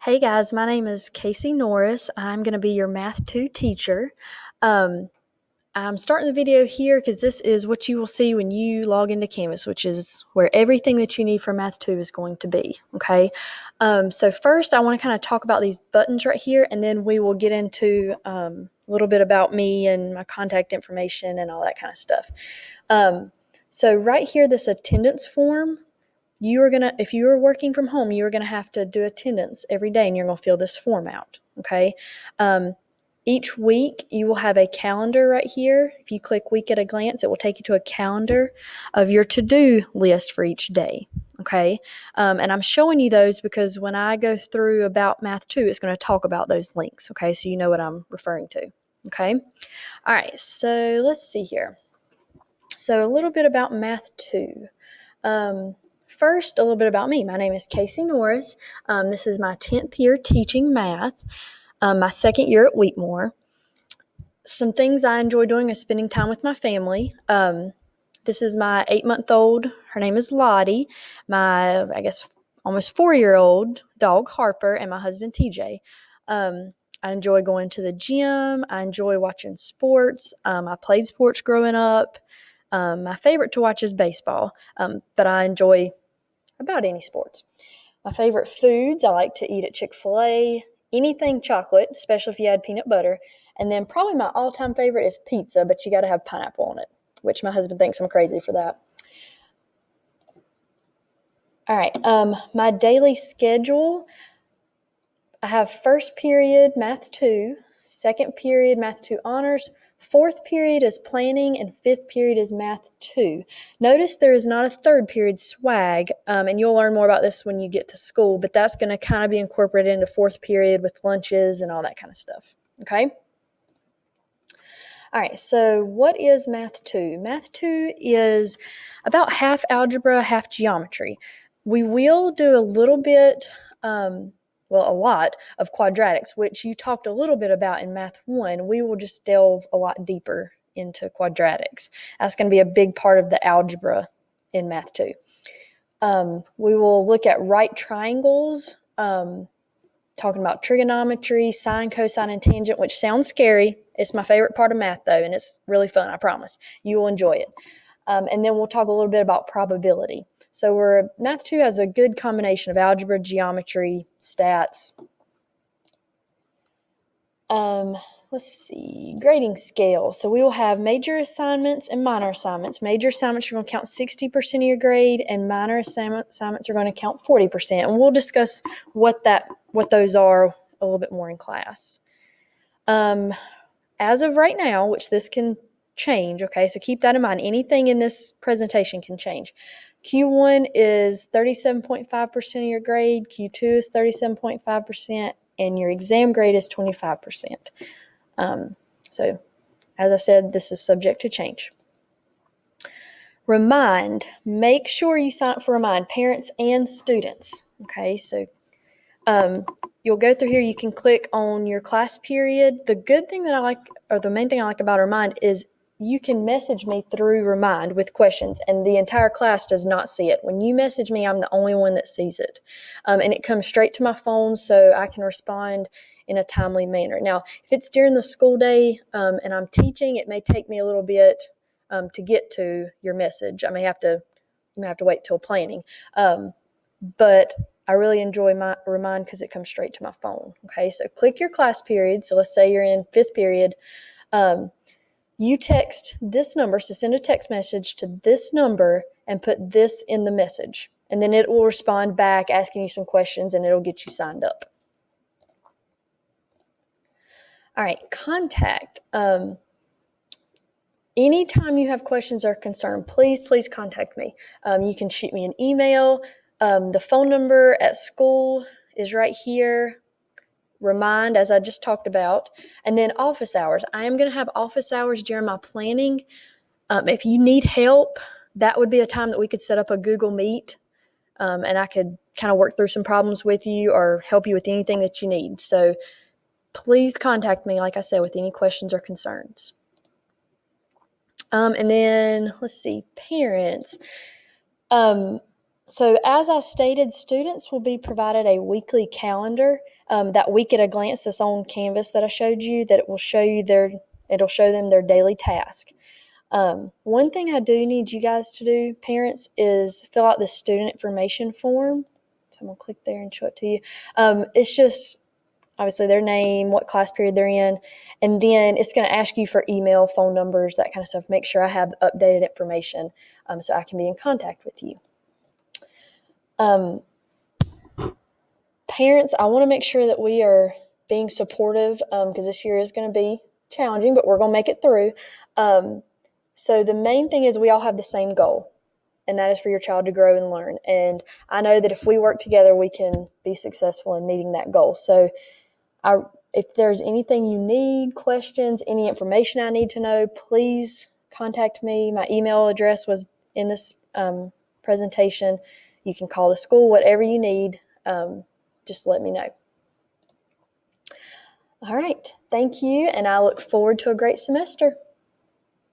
Hey guys, my name is Casey Norris. I'm going to be your Math 2 teacher. Um, I'm starting the video here because this is what you will see when you log into Canvas, which is where everything that you need for Math 2 is going to be, okay? So first I want to kind of talk about these buttons right here, and then we will get into a little bit about me and my contact information and all that kind of stuff. So right here, this attendance form, if you are working from home, you are gonna have to do attendance every day, and you're gonna fill this form out, okay? Each week, you will have a calendar right here. If you click Week at a Glance, it will take you to a calendar of your to-do list for each day, okay? And I'm showing you those because when I go through about Math 2, it's gonna talk about those links, okay? So you know what I'm referring to, okay? All right, so let's see here. So a little bit about Math 2. First, a little bit about me. My name is Casey Norris. This is my 10th year teaching math, my second year at Wheatmore. Some things I enjoy doing is spending time with my family. This is my 8-month-old. Her name is Lottie. My, almost 4-year-old dog, Harper, and my husband, TJ. I enjoy going to the gym. I enjoy watching sports. I played sports growing up. My favorite to watch is baseball, but I enjoy about any sports. My favorite foods, I like to eat at Chick-fil-A, anything chocolate, especially if you add peanut butter. And then probably my all-time favorite is pizza, but you got to have pineapple on it, which my husband thinks I'm crazy for that. All right, my daily schedule, I have first period Math 2, second period Math 2 Honors, fourth period is planning, and fifth period is Math 2. Notice there is not a third period swag, and you'll learn more about this when you get to school, but that's going to kind of be incorporated into fourth period with lunches and all that kind of stuff, okay? All right, so what is Math 2? Math 2 is about half algebra, half geometry. We will do a little bit, a lot of quadratics, which you talked a little bit about in Math 1. We will just delve a lot deeper into quadratics. That's going to be a big part of the algebra in Math 2. We will look at right triangles, talking about trigonometry, sine, cosine, and tangent, which sounds scary. It's my favorite part of math, though, and it's really fun, I promise. You will enjoy it. And then we'll talk a little bit about probability. So Math 2 has a good combination of algebra, geometry, stats. Let's see, grading scale. So we will have major assignments and minor assignments. Major assignments are going to count 60% of your grade, and minor assignments are going to count 40%. And we'll discuss what those are a little bit more in class. As of right now, which this can change, okay, so keep that in mind. Anything in this presentation can change. Q1 is 37.5% of your grade, Q2 is 37.5%, and your exam grade is 25%. So, as I said, this is subject to change. Remind. Make sure you sign up for Remind, parents and students. Okay, so you'll go through here. You can click on your class period. The good thing that I like, or the main thing I like about Remind, is you can message me through Remind with questions, and the entire class does not see it. When you message me, I'm the only one that sees it. And it comes straight to my phone, so I can respond in a timely manner. Now, if it's during the school day and I'm teaching, it may take me a little bit to get to your message. You may have to wait till planning. But I really enjoy my Remind because it comes straight to my phone. Okay, so click your class period. So let's say you're in fifth period. You text this number, so send a text message to this number and put this in the message. And then it will respond back asking you some questions, and it'll get you signed up. All right, contact. Anytime you have questions or concern, please contact me. You can shoot me an email. The phone number at school is right here. Remind, as I just talked about. And then office hours. I am going to have office hours during my planning. If you need help, that would be a time that we could set up a Google Meet, and I could kind of work through some problems with you or help you with anything that you need. So please contact me, like I said, with any questions or concerns. And then, let's see, parents. So as I stated, students will be provided a weekly calendar, that week at a glance that's on Canvas that I showed you, that it will show you it'll show them their daily task. One thing I do need you guys to do, parents, is fill out the student information form. So I'm going to click there and show it to you. It's just obviously their name, what class period they're in, and then it's going to ask you for email, phone numbers, that kind of stuff. Make sure I have updated information so I can be in contact with you. Parents, I want to make sure that we are being supportive because this year is going to be challenging, but we're going to make it through. So the main thing is we all have the same goal, and that is for your child to grow and learn. And I know that if we work together, we can be successful in meeting that goal. So if there's anything you need, questions, any information I need to know, please contact me. My email address was in this presentation. You can call the school, whatever you need. Just let me know. All right. Thank you, and I look forward to a great semester.